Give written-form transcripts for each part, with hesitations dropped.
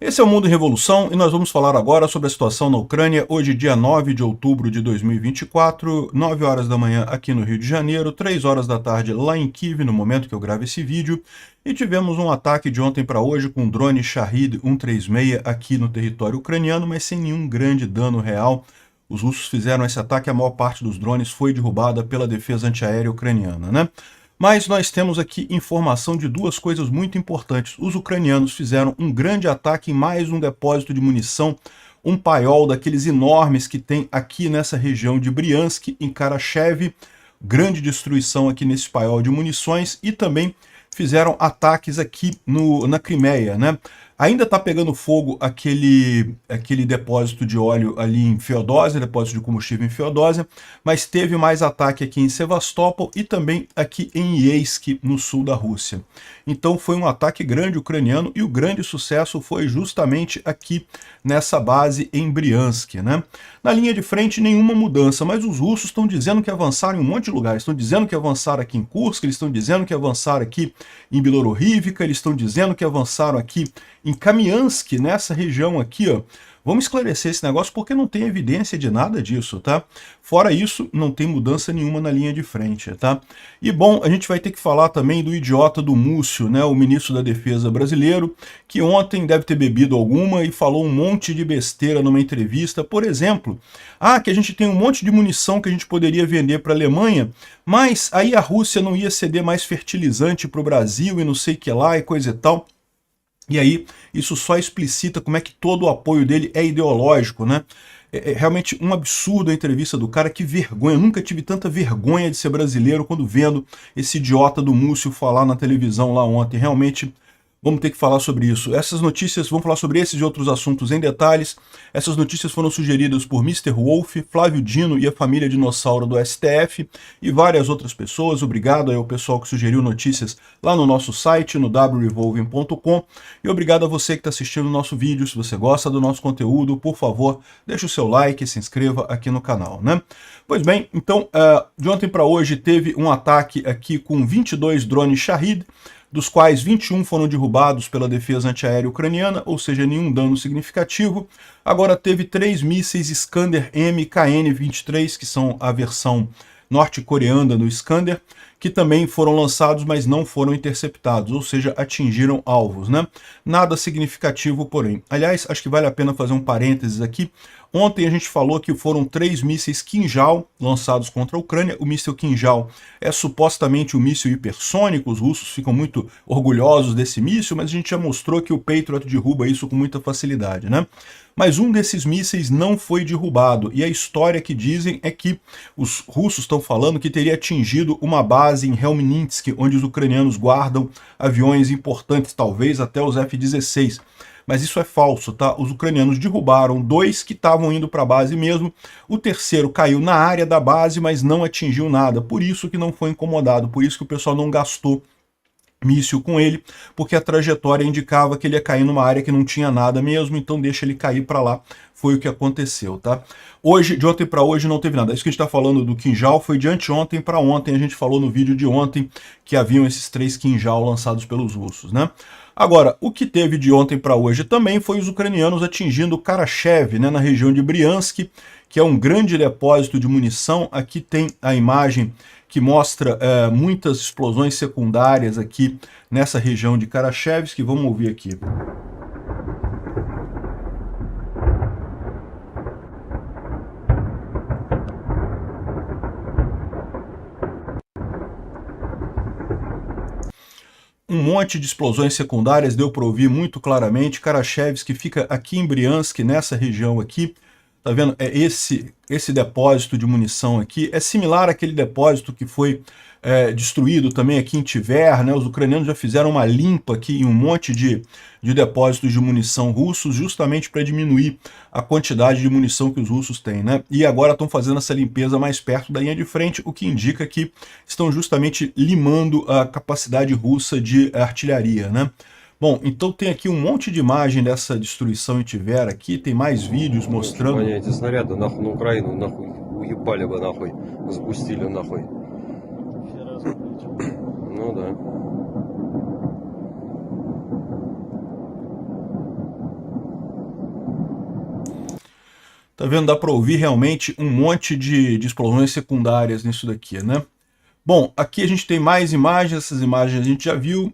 Esse é o Mundo em Revolução e nós vamos falar agora sobre a situação na Ucrânia, hoje dia 9 de outubro de 2024, 9 horas da manhã aqui no Rio de Janeiro, 3 horas da tarde lá em Kiev, no momento que eu gravo esse vídeo, e tivemos um ataque de ontem para hoje com o drone Shahed 136 aqui no território ucraniano, mas sem nenhum grande dano real. Os russos fizeram esse ataque, a maior parte dos drones foi derrubada pela defesa antiaérea ucraniana, né? Mas nós temos aqui informação de duas coisas muito importantes. Os ucranianos fizeram um grande ataque em mais um depósito de munição, um paiol daqueles enormes que tem aqui nessa região de Briansk, em Karachev. Grande destruição aqui nesse paiol de munições e também fizeram ataques aqui na Crimeia, né? Ainda está pegando fogo aquele depósito de óleo ali em Feodósia, depósito de combustível em Feodósia, mas teve mais ataque aqui em Sevastopol e também aqui em Yeisk, no sul da Rússia. Então foi um ataque grande ucraniano e o grande sucesso foi justamente aqui nessa base em Briansk, né? Na linha de frente nenhuma mudança, mas os russos estão dizendo que avançaram em um monte de lugares, estão dizendo que avançaram aqui em Kursk, eles estão dizendo que avançaram aqui em Bilorivka, eles estão dizendo que avançaram aqui em Kamiansk, nessa região aqui, ó. Vamos esclarecer esse negócio porque não tem evidência de nada disso, tá? Fora isso, não tem mudança nenhuma na linha de frente, tá? E bom, a gente vai ter que falar também do idiota do Múcio, né? O ministro da Defesa brasileiro, que ontem deve ter bebido alguma e falou um monte de besteira numa entrevista. Por exemplo, que a gente tem um monte de munição que a gente poderia vender para a Alemanha, mas aí a Rússia não ia ceder mais fertilizante para o Brasil e não sei o que lá e coisa e tal. E aí, isso só explicita como é que todo o apoio dele é ideológico, né? É realmente um absurdo a entrevista do cara, que vergonha. Eu nunca tive tanta vergonha de ser brasileiro quando vendo esse idiota do Múcio falar na televisão lá ontem. Realmente, vamos ter que falar sobre isso. Essas notícias, vamos falar sobre esses e outros assuntos em detalhes. Essas notícias foram sugeridas por Mr. Wolf, Flávio Dino e a família Dinossauro do STF e várias outras pessoas. Obrigado ao pessoal que sugeriu notícias lá no nosso site, no wrevolving.com. E obrigado a você que está assistindo o nosso vídeo. Se você gosta do nosso conteúdo, por favor, deixe o seu like e se inscreva aqui no canal, né? Pois bem, então, de ontem para hoje teve um ataque aqui com 22 drones Shahed, dos quais 21 foram derrubados pela defesa antiaérea ucraniana, ou seja, nenhum dano significativo. Agora teve 3 mísseis Iskander-M KN-23, que são a versão norte-coreana do Iskander, que também foram lançados, mas não foram interceptados, ou seja, atingiram alvos, né? Nada significativo, porém. Aliás, acho que vale a pena fazer um parênteses aqui. Ontem a gente falou que foram 3 mísseis Kinjal lançados contra a Ucrânia. O míssil Kinjal é supostamente um míssil hipersônico, os russos ficam muito orgulhosos desse míssil, mas a gente já mostrou que o Patriot derruba isso com muita facilidade, né? Mas um desses mísseis não foi derrubado, e a história que dizem é que os russos estão falando que teria atingido uma base em Helmninsk, onde os ucranianos guardam aviões importantes, talvez até os F-16. Mas isso é falso, tá? Os ucranianos derrubaram 2 que estavam indo para a base mesmo, o terceiro caiu na área da base, mas não atingiu nada, por isso que não foi incomodado, por isso que o pessoal não gastou míssil com ele, porque a trajetória indicava que ele ia cair numa área que não tinha nada mesmo, então deixa ele cair para lá. Foi o que aconteceu, tá? Hoje, de ontem para hoje, não teve nada. Isso que a gente está falando do Kinjal foi de anteontem para ontem. A gente falou no vídeo de ontem que haviam esses 3 Kinjal lançados pelos russos, né? Agora, o que teve de ontem para hoje também foi os ucranianos atingindo Karachev, né, na região de Briansk, que é um grande depósito de munição. Aqui tem a imagem que mostra muitas explosões secundárias aqui nessa região de Karachevsk. Vamos ouvir aqui. Um monte de explosões secundárias, deu para ouvir muito claramente. Karachevsk fica aqui em Briansk, nessa região aqui. Tá vendo? É esse depósito de munição aqui. É similar àquele depósito que foi destruído também aqui em Tver, né? Os ucranianos já fizeram uma limpa aqui em um monte de depósitos de munição russos, justamente para diminuir a quantidade de munição que os russos têm, né? E agora estão fazendo essa limpeza mais perto da linha de frente, o que indica que estão justamente limando a capacidade russa de artilharia, né? Bom, então tem aqui um monte de imagem dessa destruição em Tver aqui, tem mais vídeos mostrando... Ну да. Tá vendo? Dá para ouvir realmente um monte de explosões secundárias nisso daqui, né? Bom, aqui a gente tem mais imagens, essas imagens a gente já viu.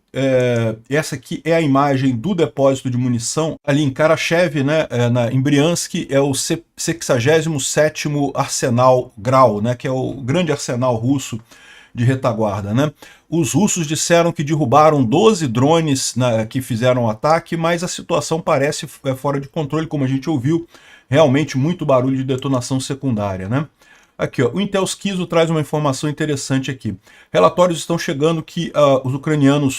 Essa aqui é a imagem do depósito de munição ali em Karachev, né, em Briansk, é o 67º Arsenal Grau, né, que é o grande arsenal russo de retaguarda, né? Os russos disseram que derrubaram 12 drones que fizeram o ataque, mas a situação parece fora de controle, como a gente ouviu, realmente muito barulho de detonação secundária, né? Aqui, ó, o Intel Esquizo traz uma informação interessante aqui. Relatórios estão chegando que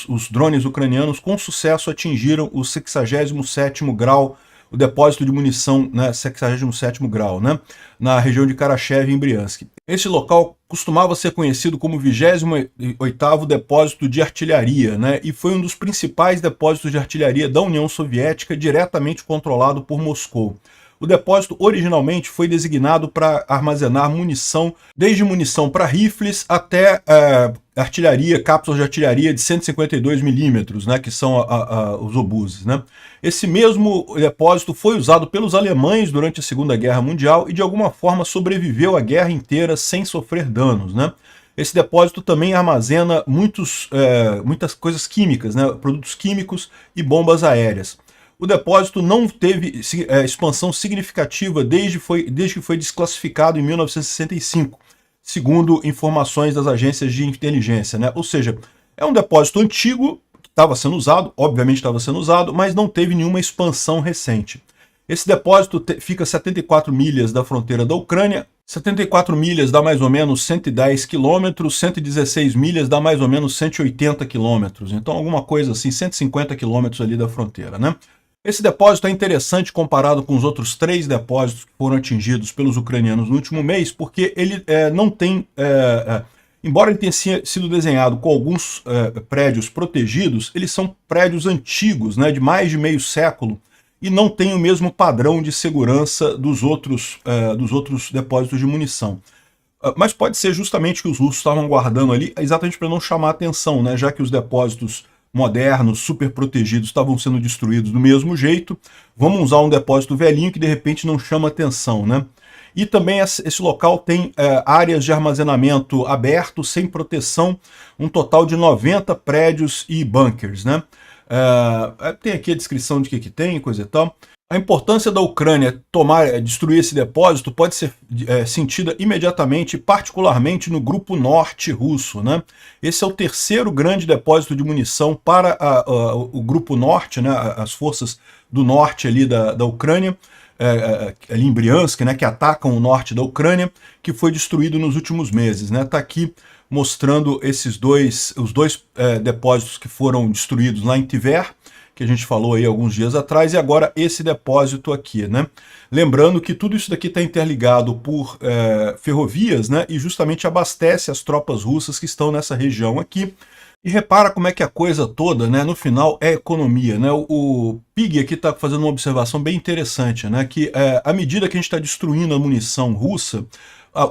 os drones ucranianos com sucesso atingiram o 67º grau, o depósito de munição, né, 67º grau, né, na região de Karachev, em Briansk. Esse local costumava ser conhecido como 28º depósito de artilharia, né, e foi um dos principais depósitos de artilharia da União Soviética, diretamente controlado por Moscou. O depósito originalmente foi designado para armazenar munição, desde munição para rifles até artilharia, cápsulas de artilharia de 152 milímetros, né, que são os obuses, né. Esse mesmo depósito foi usado pelos alemães durante a Segunda Guerra Mundial e de alguma forma sobreviveu a guerra inteira sem sofrer danos, né. Esse depósito também armazena muitas coisas químicas, né, produtos químicos e bombas aéreas. O depósito não teve expansão significativa desde que foi desclassificado em 1965, segundo informações das agências de inteligência, né? Ou seja, é um depósito antigo, que estava sendo usado, obviamente estava sendo usado, mas não teve nenhuma expansão recente. Esse depósito fica a 74 milhas da fronteira da Ucrânia, 74 milhas dá mais ou menos 110 quilômetros, 116 milhas dá mais ou menos 180 quilômetros, então alguma coisa assim, 150 quilômetros ali da fronteira, né? Esse depósito é interessante comparado com os outros 3 depósitos que foram atingidos pelos ucranianos no último mês, porque ele não tem, embora ele tenha sido desenhado com alguns prédios protegidos, eles são prédios antigos, né, de mais de meio século, e não tem o mesmo padrão de segurança dos outros depósitos de munição. Mas pode ser justamente que os russos estavam guardando ali, exatamente para não chamar atenção, né, já que os depósitos modernos, super protegidos, estavam sendo destruídos do mesmo jeito. Vamos usar um depósito velhinho que de repente não chama atenção, né? E também esse local tem áreas de armazenamento aberto, sem proteção, um total de 90 prédios e bunkers, né? Tem aqui a descrição de que tem, coisa e tal. A importância da Ucrânia destruir esse depósito pode ser sentida imediatamente, particularmente no Grupo Norte russo, né? Esse é o terceiro grande depósito de munição para o Grupo Norte, né? As forças do norte ali da Ucrânia, ali em Briansk, né? Que atacam o norte da Ucrânia, que foi destruído nos últimos meses, né? Tá aqui mostrando os dois depósitos que foram destruídos lá em Tver, que a gente falou aí alguns dias atrás, e agora esse depósito aqui, né? Lembrando que tudo isso daqui está interligado por ferrovias, né? E justamente abastece as tropas russas que estão nessa região aqui. E repara como é que a coisa toda, né, no final é economia, né? O Pig aqui está fazendo uma observação bem interessante, né? Que à medida que a gente está destruindo a munição russa,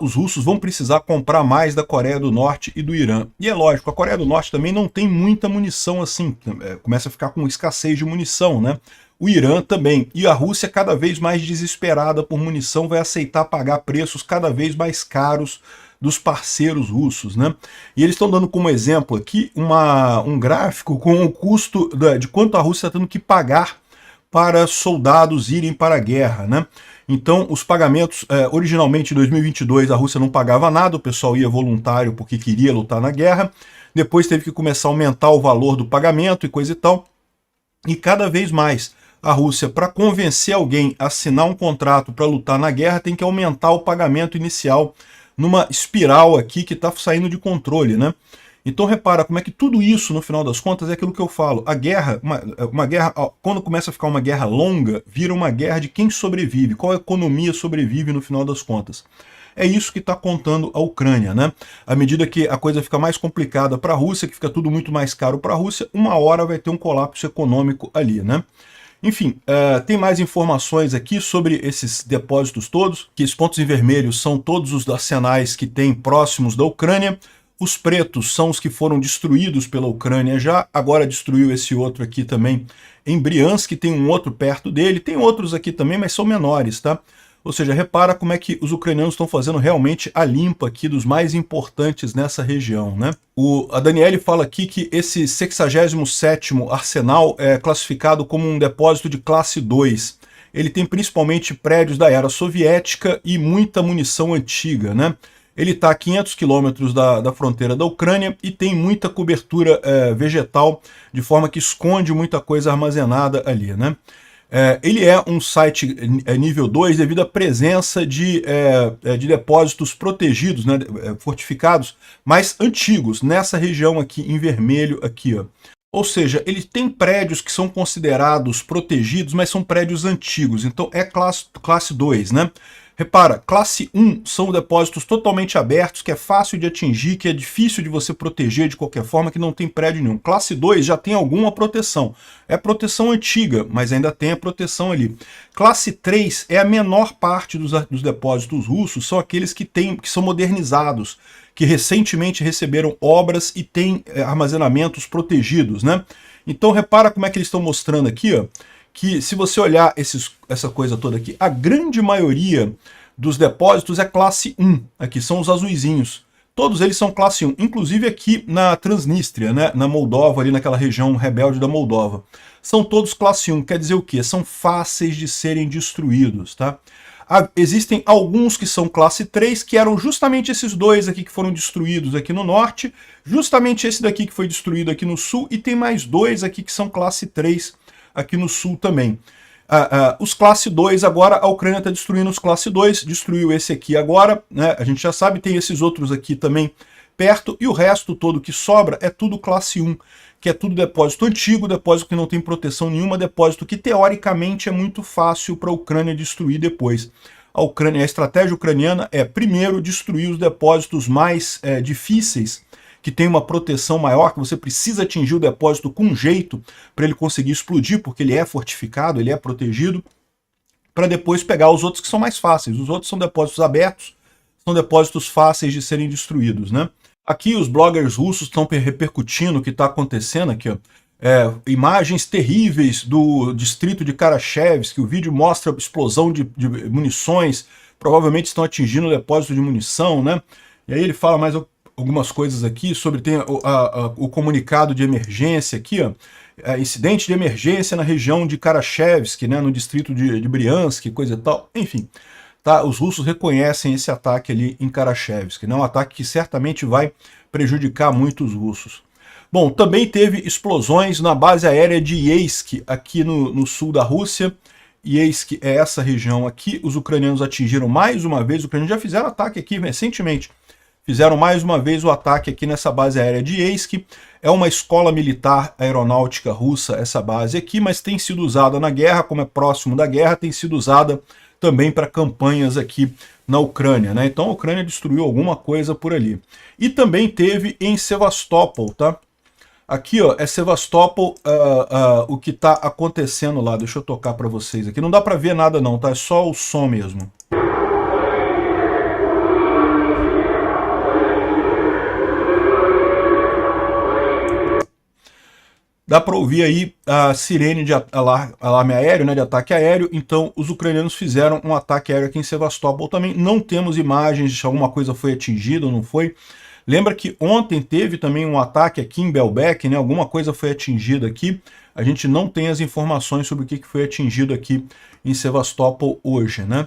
os russos vão precisar comprar mais da Coreia do Norte e do Irã. E é lógico, a Coreia do Norte também não tem muita munição assim, começa a ficar com escassez de munição, né? O Irã também. E a Rússia, cada vez mais desesperada por munição, vai aceitar pagar preços cada vez mais caros dos parceiros russos, né? E eles estão dando como exemplo aqui um gráfico com o custo de quanto a Rússia está tendo que pagar para soldados irem para a guerra, né? Então, os pagamentos, originalmente em 2022 a Rússia não pagava nada, o pessoal ia voluntário porque queria lutar na guerra, depois teve que começar a aumentar o valor do pagamento e coisa e tal, e cada vez mais a Rússia, para convencer alguém a assinar um contrato para lutar na guerra, tem que aumentar o pagamento inicial numa espiral aqui que está saindo de controle, né? Então repara como é que tudo isso, no final das contas, é aquilo que eu falo. A guerra, uma guerra, quando começa a ficar uma guerra longa, vira uma guerra de quem sobrevive, qual economia sobrevive no final das contas. É isso que está contando a Ucrânia, né? À medida que a coisa fica mais complicada para a Rússia, que fica tudo muito mais caro para a Rússia, uma hora vai ter um colapso econômico ali, né? Enfim, tem mais informações aqui sobre esses depósitos todos, que os pontos em vermelho são todos os arsenais que tem próximos da Ucrânia. Os pretos são os que foram destruídos pela Ucrânia já, agora destruiu esse outro aqui também em Briansk, tem um outro perto dele, tem outros aqui também, mas são menores, tá? Ou seja, repara como é que os ucranianos estão fazendo realmente a limpa aqui dos mais importantes nessa região, né? A Daniele fala aqui que esse 67º arsenal é classificado como um depósito de classe 2. Ele tem principalmente prédios da era soviética e muita munição antiga, né? Ele está a 500 quilômetros da fronteira da Ucrânia e tem muita cobertura vegetal, de forma que esconde muita coisa armazenada ali, né? Ele é um site nível 2 devido à presença de depósitos protegidos, né, fortificados, mais antigos, nessa região aqui em vermelho, aqui, ó. Ou seja, ele tem prédios que são considerados protegidos, mas são prédios antigos, então é classe 2, né? Repara, classe 1 são depósitos totalmente abertos, que é fácil de atingir, que é difícil de você proteger de qualquer forma, que não tem prédio nenhum. Classe 2 já tem alguma proteção. É proteção antiga, mas ainda tem a proteção ali. Classe 3 é a menor parte dos depósitos russos, são aqueles que são modernizados, que recentemente receberam obras e têm armazenamentos protegidos, né? Então repara como é que eles estão mostrando aqui, ó, que se você olhar essa coisa toda aqui, a grande maioria dos depósitos é classe 1, aqui são os azuizinhos. Todos eles são classe 1, inclusive aqui na Transnistria, né, na Moldova, ali naquela região rebelde da Moldova. São todos classe 1, quer dizer o quê? São fáceis de serem destruídos, tá? Existem alguns que são classe 3, que eram justamente esses dois aqui que foram destruídos aqui no norte, justamente esse daqui que foi destruído aqui no sul, e tem mais dois aqui que são classe 3 aqui no sul também. Os classe 2 agora, a Ucrânia está destruindo os classe 2, destruiu esse aqui agora, né? A gente já sabe, tem esses outros aqui também perto, e o resto todo que sobra é tudo classe 1, que é tudo depósito antigo, depósito que não tem proteção nenhuma, depósito que teoricamente é muito fácil para a Ucrânia destruir depois. A estratégia ucraniana é primeiro destruir os depósitos mais difíceis, que tem uma proteção maior, que você precisa atingir o depósito com jeito para ele conseguir explodir, porque ele é fortificado, ele é protegido, para depois pegar os outros que são mais fáceis. Os outros são depósitos abertos, são depósitos fáceis de serem destruídos, né? Aqui os bloggers russos estão repercutindo o que está acontecendo aqui, ó. Imagens terríveis do distrito de Karachevsk, o vídeo mostra a explosão de munições, provavelmente estão atingindo o depósito de munição, né? E aí ele fala mais algumas coisas aqui sobre o comunicado de emergência aqui, ó, incidente de emergência na região de Karachevsk, né, no distrito de Briansk, coisa e tal, enfim. Tá, os russos reconhecem esse ataque ali em Karachevsk, né, um ataque que certamente vai prejudicar muito os russos. Bom, também teve explosões na base aérea de Yeisk, aqui no sul da Rússia. Yeisk é essa região aqui, os ucranianos atingiram mais uma vez, os ucranianos já fizeram ataque aqui recentemente, fizeram mais uma vez o ataque aqui nessa base aérea de Yeisk. É uma escola militar aeronáutica russa essa base aqui, mas tem sido usada na guerra, como é próximo da guerra, tem sido usada também para campanhas aqui na Ucrânia, né? Então a Ucrânia destruiu alguma coisa por ali. E também teve em Sevastopol, tá? Aqui, ó, é Sevastopol, o que está acontecendo lá. Deixa eu tocar para vocês aqui. Não dá para ver nada não, tá? É só o som mesmo. Dá para ouvir aí a sirene de alarme aéreo, né, de ataque aéreo. Então, os ucranianos fizeram um ataque aéreo aqui em Sevastopol também. Não temos imagens de se alguma coisa foi atingida ou não foi. Lembra que ontem teve também um ataque aqui em Belbek, né? Alguma coisa foi atingida aqui. A gente não tem as informações sobre o que foi atingido aqui em Sevastopol hoje, né?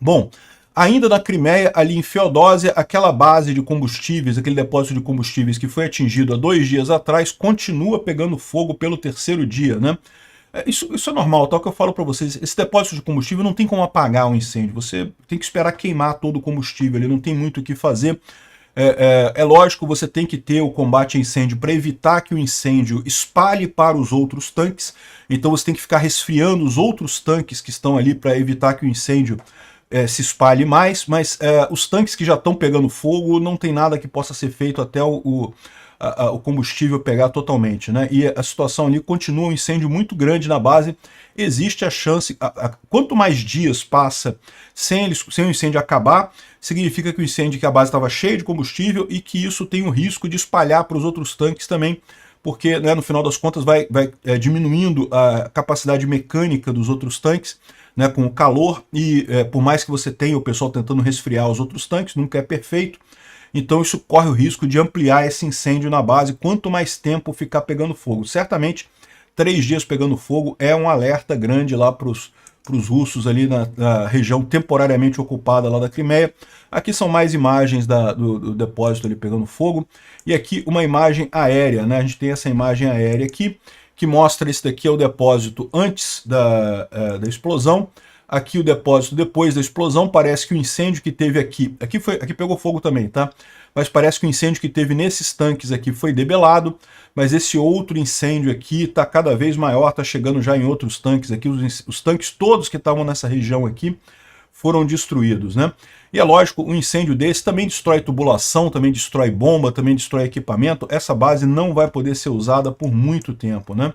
Bom, ainda na Crimeia, ali em Feodósia, aquela base de combustíveis, aquele depósito de combustíveis que foi atingido há 2 dias atrás, continua pegando fogo pelo 3º dia, né? Isso é normal, tal que eu falo para vocês, esse depósito de combustível não tem como apagar um incêndio, você tem que esperar queimar todo o combustível, ele não tem muito o que fazer. É lógico, você tem que ter o combate a incêndio para evitar que o incêndio espalhe para os outros tanques, então você tem que ficar resfriando os outros tanques que estão ali para evitar que o incêndio se espalhe mais, mas os tanques que já estão pegando fogo, não tem nada que possa ser feito até o combustível pegar totalmente, né? E a situação ali continua um incêndio muito grande na base, existe a chance, quanto mais dias passa sem o incêndio acabar, significa que a base estava cheia de combustível e que isso tem o risco de espalhar para os outros tanques também, porque, né, no final das contas vai diminuindo a capacidade mecânica dos outros tanques, né, com o calor, e por mais que você tenha o pessoal tentando resfriar os outros tanques, nunca é perfeito. Então isso corre o risco de ampliar esse incêndio na base, quanto mais tempo ficar pegando fogo. Certamente, 3 dias pegando fogo é um alerta grande lá para os russos ali na região temporariamente ocupada lá da Crimeia. Aqui são mais imagens do depósito ali pegando fogo. E aqui uma imagem aérea, né? A gente tem essa imagem aérea aqui, que mostra esse daqui é o depósito antes da explosão. Aqui o depósito depois da explosão. Parece que o incêndio que teve aqui pegou fogo também, tá? Mas parece que o incêndio que teve nesses tanques aqui foi debelado, mas esse outro incêndio aqui está cada vez maior, está chegando já em outros tanques aqui. Os tanques todos que estavam nessa região aqui foram destruídos, né? E é lógico, um incêndio desse também destrói tubulação, também destrói bomba, também destrói equipamento. Essa base não vai poder ser usada por muito tempo, né?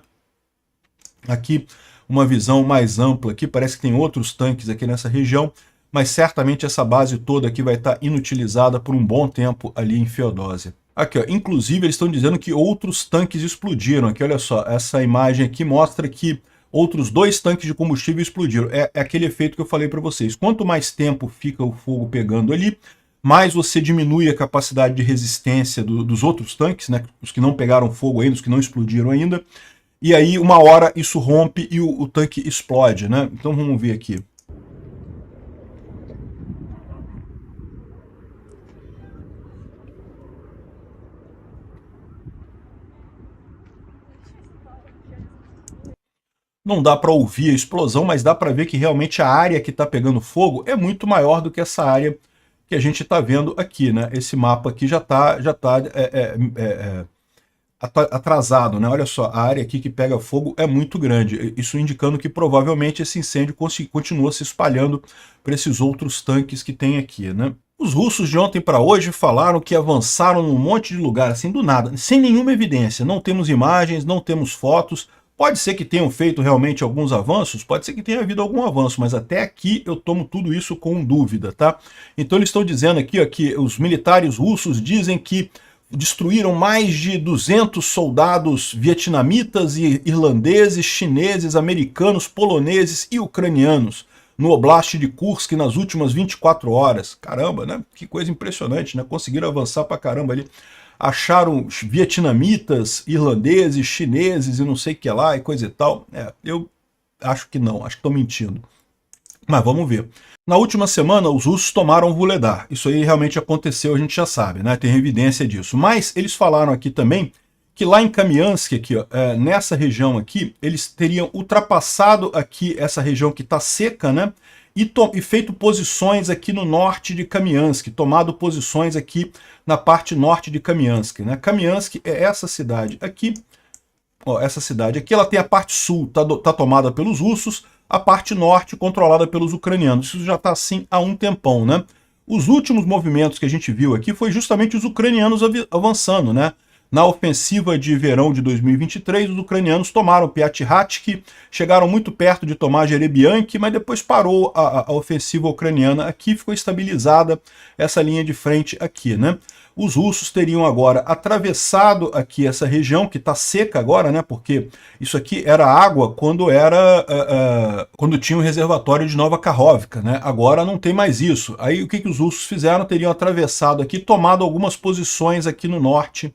Aqui uma visão mais ampla aqui, parece que tem outros tanques aqui nessa região, mas certamente essa base toda aqui vai estar inutilizada por um bom tempo ali em Feodósia. Aqui, ó, inclusive eles estão dizendo que outros tanques explodiram. Aqui, olha só, essa imagem aqui mostra que outros 2 tanques de combustível explodiram. É aquele efeito que eu falei para vocês. Quanto mais tempo fica o fogo pegando ali, mais você diminui a capacidade de resistência dos outros tanques, né, os que não pegaram fogo ainda, os que não explodiram ainda. E aí, uma hora, isso rompe e o tanque explode, né? Então, vamos ver aqui. Não dá para ouvir a explosão, mas dá para ver que realmente a área que está pegando fogo é muito maior do que essa área que a gente está vendo aqui, né? Esse mapa aqui já está atrasado, né? Olha só, a área aqui que pega fogo é muito grande, isso indicando que provavelmente esse incêndio continua se espalhando para esses outros tanques que tem aqui, né? Os russos de ontem para hoje falaram que avançaram num monte de lugar, assim, do nada, sem nenhuma evidência, não temos imagens, não temos fotos. Pode ser que tenham feito realmente alguns avanços, pode ser que tenha havido algum avanço, mas até aqui eu tomo tudo isso com dúvida, tá? Então eles estão dizendo aqui, ó, que os militares russos dizem que destruíram mais de 200 soldados vietnamitas e irlandeses, chineses, americanos, poloneses e ucranianos no Oblast de Kursk nas últimas 24 horas. Caramba, né? Que coisa impressionante, né? Conseguiram avançar pra caramba ali. Acharam vietnamitas, irlandeses, chineses e não sei o que lá e coisa e tal. Eu acho que não, acho que estão mentindo. Mas vamos ver. Na última semana, os russos tomaram Vuhledar. Isso aí realmente aconteceu, a gente já sabe, né? Tem evidência disso. Mas eles falaram aqui também que lá em Kamiansk, aqui, ó, nessa região aqui, eles teriam ultrapassado aqui essa região que está seca, né? E feito posições aqui no norte de Kamiansk, tomado posições aqui na parte norte de Kamiansk, né? Kamiansk é essa cidade aqui, ó, essa cidade aqui, ela tem a parte sul, tá tomada pelos russos, a parte norte controlada pelos ucranianos. Isso já está assim há um tempão, né? Os últimos movimentos que a gente viu aqui foi justamente os ucranianos avançando, né? Na ofensiva de verão de 2023, os ucranianos tomaram Piatihati, chegaram muito perto de tomar Jerebianki, mas depois parou a ofensiva ucraniana aqui, ficou estabilizada essa linha de frente aqui, né? Os russos teriam agora atravessado aqui essa região, que está seca agora, né? Porque isso aqui era água quando tinha o reservatório de Nova Kakhovka, né? Agora não tem mais isso. Aí o que os russos fizeram? Teriam atravessado aqui, tomado algumas posições aqui no norte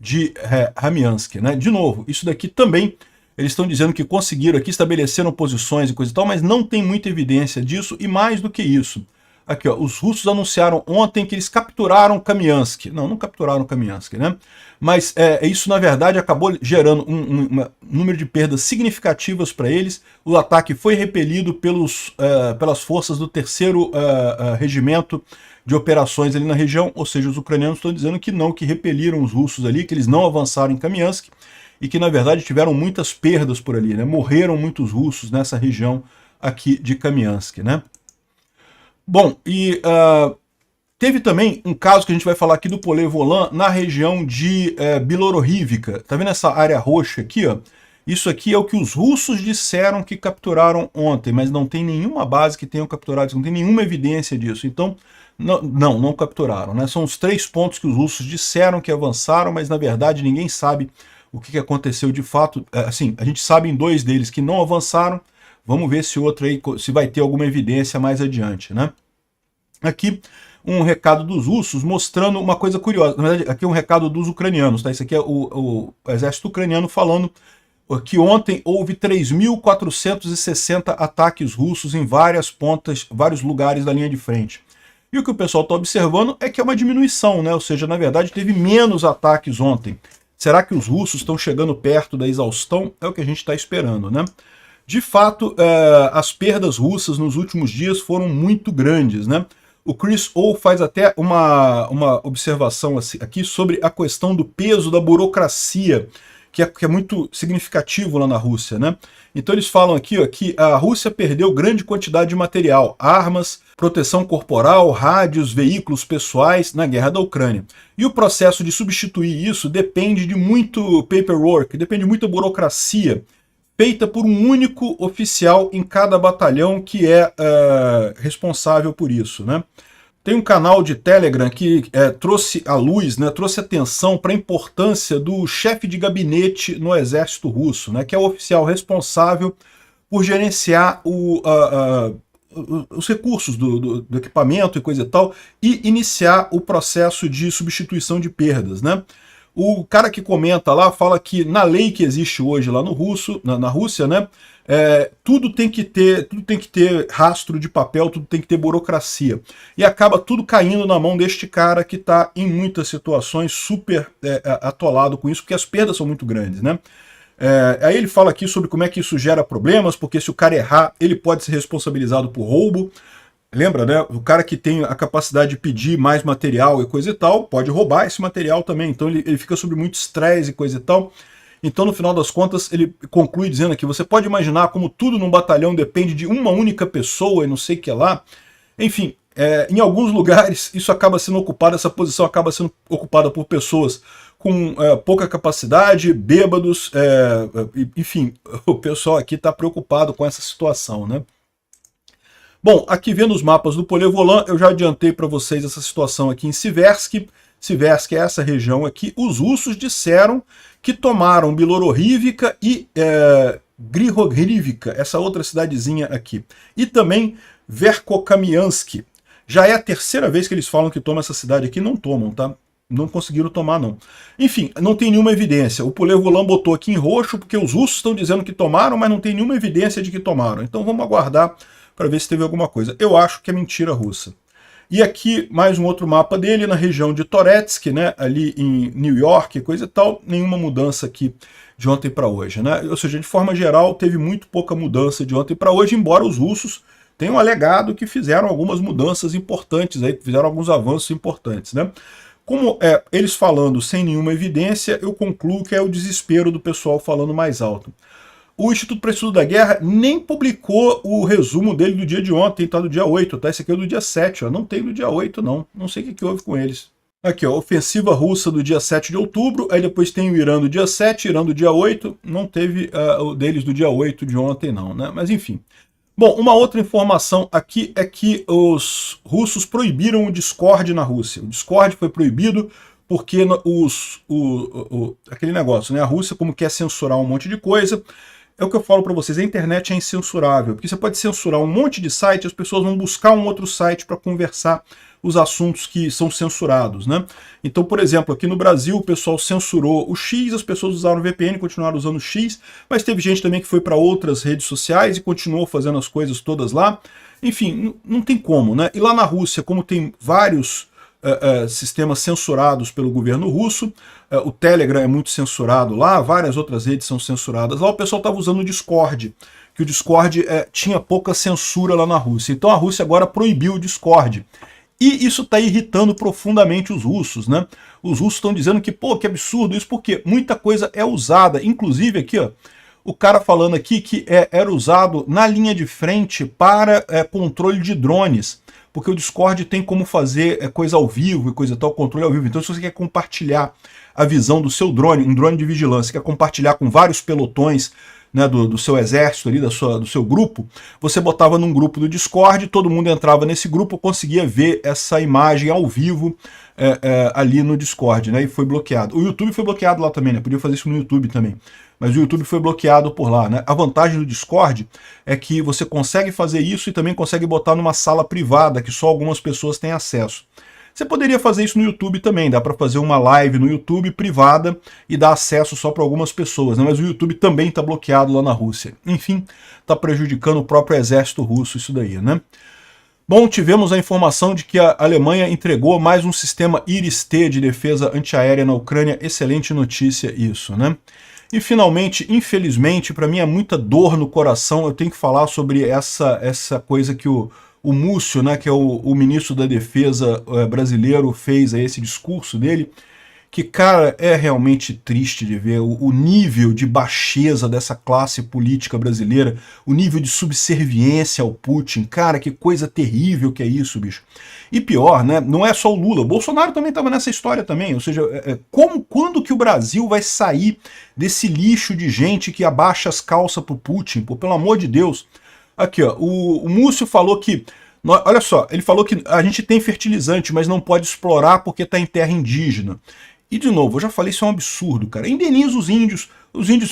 de Ramiansk, né? De novo, isso daqui também, eles estão dizendo que conseguiram aqui, estabeleceram posições e coisa e tal, mas não tem muita evidência disso, e mais do que isso. Aqui, ó, os russos anunciaram ontem que eles capturaram Kamiansk. Não capturaram Kamiansk, né? Mas isso, na verdade, acabou gerando um número de perdas significativas para eles. O ataque foi repelido pelas forças do 3º Regimento de Operações ali na região, ou seja, os ucranianos estão dizendo que não, que repeliram os russos ali, que eles não avançaram em Kamiansk, e que, na verdade, tiveram muitas perdas por ali, né? Morreram muitos russos nessa região aqui de Kamiansk, né? Bom, e teve também um caso que a gente vai falar aqui do Polé-Volán na região de Bilororivka. Tá vendo essa área roxa aqui, ó? Isso aqui é o que os russos disseram que capturaram ontem, mas não tem nenhuma base que tenham capturado, não tem nenhuma evidência disso. Então, não capturaram, né? São os 3 pontos que os russos disseram que avançaram, mas na verdade ninguém sabe o que aconteceu de fato. Assim, a gente sabe em 2 deles que não avançaram, vamos ver se outro aí, se vai ter alguma evidência mais adiante, né? Aqui um recado dos russos mostrando uma coisa curiosa. Na verdade, aqui é um recado dos ucranianos, tá? Isso aqui é o exército ucraniano falando que ontem houve 3.460 ataques russos em várias pontas, vários lugares da linha de frente. E o que o pessoal está observando é que é uma diminuição, né? Ou seja, na verdade teve menos ataques ontem. Será que os russos estão chegando perto da exaustão? É o que a gente está esperando, né? De fato, as perdas russas nos últimos dias foram muito grandes, né? O Chris O faz até uma observação aqui sobre a questão do peso da burocracia, que é muito significativo lá na Rússia, né? Então eles falam aqui, ó, que a Rússia perdeu grande quantidade de material, armas, proteção corporal, rádios, veículos pessoais na guerra da Ucrânia. E o processo de substituir isso depende de muito paperwork, depende de muita burocracia, feita por um único oficial em cada batalhão que é responsável por isso, né? Tem um canal de Telegram que trouxe à luz, né, trouxe atenção para a importância do chefe de gabinete no exército russo, né, que é o oficial responsável por gerenciar os recursos do equipamento e coisa e tal, e iniciar o processo de substituição de perdas, né? O cara que comenta lá fala que na lei que existe hoje lá na Rússia, né, tudo tem que ter rastro de papel, tudo tem que ter burocracia. E acaba tudo caindo na mão deste cara que está em muitas situações super atolado com isso, porque as perdas são muito grandes, né? Aí ele fala aqui sobre como é que isso gera problemas, porque se o cara errar, ele pode ser responsabilizado por roubo. Lembra, né? O cara que tem a capacidade de pedir mais material e coisa e tal, pode roubar esse material também. Então ele fica sob muito estresse e coisa e tal. Então, no final das contas, ele conclui dizendo aqui, você pode imaginar como tudo num batalhão depende de uma única pessoa e não sei o que lá. Enfim, em alguns lugares isso acaba sendo ocupado, essa posição acaba sendo ocupada por pessoas com pouca capacidade, bêbados, enfim, o pessoal aqui está preocupado com essa situação, né? Bom, aqui vendo os mapas do Polevolan, eu já adiantei para vocês essa situação aqui em Siversk. Siversk é essa região aqui. Os russos disseram que tomaram Bilororivka e Grihorivka, essa outra cidadezinha aqui. E também Verkhokamyansk. Já é a 3ª vez que eles falam que tomam essa cidade aqui, não tomam, tá? Não conseguiram tomar, não. Enfim, não tem nenhuma evidência. O Polevolan botou aqui em roxo, porque os russos estão dizendo que tomaram, mas não tem nenhuma evidência de que tomaram. Então vamos aguardar para ver se teve alguma coisa. Eu acho que é mentira russa. E aqui mais um outro mapa dele na região de Toretsk, né, ali em New York, coisa e tal, nenhuma mudança aqui de ontem para hoje, né? Ou seja, de forma geral, teve muito pouca mudança de ontem para hoje, embora os russos tenham alegado que fizeram algumas mudanças importantes, aí, fizeram alguns avanços importantes, né? Como eles falando sem nenhuma evidência, eu concluo que é o desespero do pessoal falando mais alto. O Instituto para Estudo da Guerra nem publicou o resumo dele do dia de ontem, tá? Do dia 8, tá? Esse aqui é do dia 7, ó. Não tem do dia 8, não. Não sei o que houve com eles. Aqui, ó, ofensiva russa do dia 7 de outubro, aí depois tem o Irã do dia 7, Irã do dia 8, não teve o deles do dia 8 de ontem, não, né? Mas enfim. Bom, uma outra informação aqui é que os russos proibiram o Discord na Rússia. O Discord foi proibido porque aquele negócio, né? A Rússia, como quer censurar um monte de coisa, é o que eu falo para vocês, a internet é incensurável, porque você pode censurar um monte de site, as pessoas vão buscar um outro site para conversar os assuntos que são censurados, né? Então, por exemplo, aqui no Brasil o pessoal censurou o X, as pessoas usaram o VPN, continuaram usando o X, mas teve gente também que foi para outras redes sociais e continuou fazendo as coisas todas lá. Enfim, não tem como, né? E lá na Rússia, como tem vários sistemas censurados pelo governo russo, o Telegram é muito censurado lá, várias outras redes são censuradas lá, o pessoal estava usando o Discord, que o Discord tinha pouca censura lá na Rússia. Então a Rússia agora proibiu o Discord. E isso está irritando profundamente os russos, né? Os russos estão dizendo que, pô, que absurdo isso, porque muita coisa é usada, inclusive aqui, ó, o cara falando aqui que era usado na linha de frente para controle de drones, porque o Discord tem como fazer coisa ao vivo e coisa tal, controle ao vivo. Então, se você quer compartilhar a visão do seu drone, um drone de vigilância, quer compartilhar com vários pelotões né, do seu exército ali, do seu grupo, você botava num grupo do Discord, todo mundo entrava nesse grupo, conseguia ver essa imagem ao vivo ali no Discord, né, e foi bloqueado. O YouTube foi bloqueado lá também, né, podia fazer isso no YouTube também, mas o YouTube foi bloqueado por lá, né. A vantagem do Discord é que você consegue fazer isso e também consegue botar numa sala privada, que só algumas pessoas têm acesso. Você poderia fazer isso no YouTube também, dá para fazer uma live no YouTube privada e dar acesso só para algumas pessoas, né? Mas o YouTube também está bloqueado lá na Rússia. Enfim, está prejudicando o próprio exército russo isso daí, né? Bom, tivemos a informação de que a Alemanha entregou mais um sistema Iris-T de defesa antiaérea na Ucrânia. Excelente notícia isso, né? E finalmente, infelizmente, para mim é muita dor no coração, eu tenho que falar sobre essa coisa que o Múcio, né, que é o ministro da Defesa brasileiro, fez esse discurso dele, que, cara, é realmente triste de ver o nível de baixeza dessa classe política brasileira, o nível de subserviência ao Putin. Cara, que coisa terrível que é isso, bicho. E pior, né, não é só o Lula, o Bolsonaro também estava nessa história também, ou seja, quando que o Brasil vai sair desse lixo de gente que abaixa as calças pro Putin, pô, pelo amor de Deus. Aqui, ó, o Múcio falou que, olha só, ele falou que a gente tem fertilizante, mas não pode explorar porque está em terra indígena. E, de novo, eu já falei, isso é um absurdo, cara. Indeniza os índios,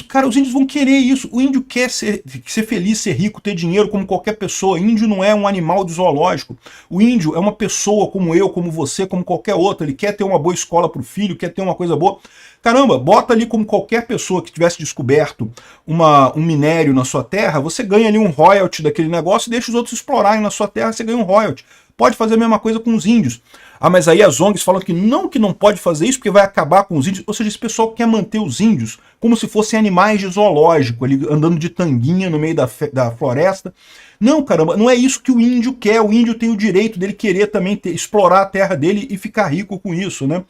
cara, os índios vão querer isso. O índio quer ser feliz, ser rico, ter dinheiro como qualquer pessoa. Índio não é um animal de zoológico. O índio é uma pessoa como eu, como você, como qualquer outro. Ele quer ter uma boa escola para o filho, quer ter uma coisa boa. Caramba, bota ali como qualquer pessoa que tivesse descoberto um minério na sua terra, você ganha ali um royalty daquele negócio e deixa os outros explorarem na sua terra, você ganha um royalty. Pode fazer a mesma coisa com os índios. Ah, mas aí as ONGs falam que não pode fazer isso porque vai acabar com os índios. Ou seja, esse pessoal quer manter os índios como se fossem animais de zoológico, ali andando de tanguinha no meio da floresta. Não, caramba, não é isso que o índio quer. O índio tem o direito dele querer também explorar a terra dele e ficar rico com isso, né?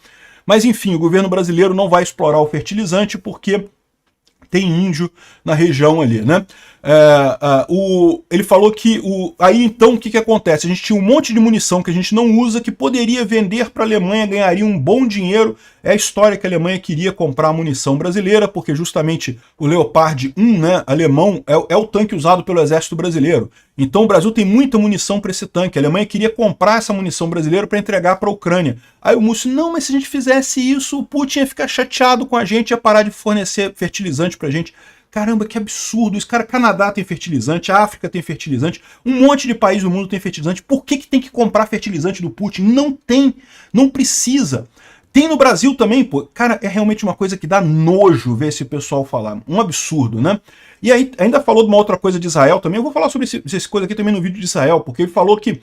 Mas enfim, o governo brasileiro não vai explorar o fertilizante porque tem índio na região ali, né? Ele falou que aí então o que acontece? A gente tinha um monte de munição que a gente não usa, que poderia vender para a Alemanha, ganharia um bom dinheiro. É a história que a Alemanha queria comprar munição brasileira, porque justamente o Leopard 1, né, alemão, é o tanque usado pelo exército brasileiro. Então o Brasil tem muita munição para esse tanque. A Alemanha queria comprar essa munição brasileira para entregar para a Ucrânia. Aí o Múcio, não, mas se a gente fizesse isso, o Putin ia ficar chateado com a gente, ia parar de fornecer fertilizante para a gente. Caramba, que absurdo isso. Cara, Canadá tem fertilizante, a África tem fertilizante, um monte de país do mundo tem fertilizante. Por que tem que comprar fertilizante do Putin? Não tem, não precisa. Tem no Brasil também, pô. Cara, é realmente uma coisa que dá nojo ver esse pessoal falar. Um absurdo, né? E aí, ainda falou de uma outra coisa de Israel também. Eu vou falar sobre essa coisa aqui também no vídeo de Israel, porque ele falou que,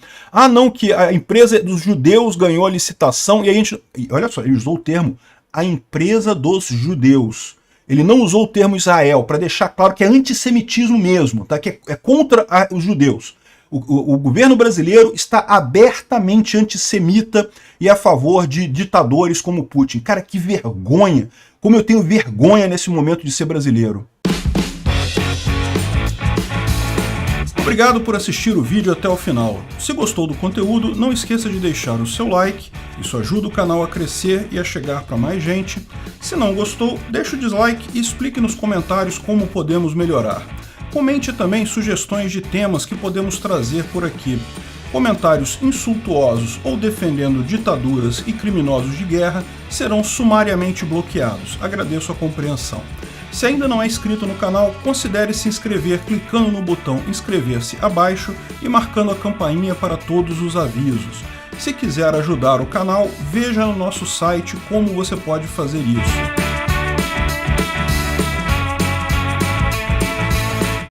que a empresa dos judeus ganhou a licitação, e a gente, olha só, ele usou o termo, a empresa dos judeus. Ele não usou o termo Israel, para deixar claro que é antissemitismo mesmo, tá? Que é contra os judeus. O governo brasileiro está abertamente antissemita e a favor de ditadores como Putin. Cara, que vergonha! Como eu tenho vergonha nesse momento de ser brasileiro. Obrigado por assistir o vídeo até o final. Se gostou do conteúdo, não esqueça de deixar o seu like, isso ajuda o canal a crescer e a chegar para mais gente. Se não gostou, deixe o dislike e explique nos comentários como podemos melhorar. Comente também sugestões de temas que podemos trazer por aqui. Comentários insultuosos ou defendendo ditaduras e criminosos de guerra serão sumariamente bloqueados. Agradeço a compreensão. Se ainda não é inscrito no canal, considere se inscrever clicando no botão inscrever-se abaixo e marcando a campainha para todos os avisos. Se quiser ajudar o canal, veja no nosso site como você pode fazer isso.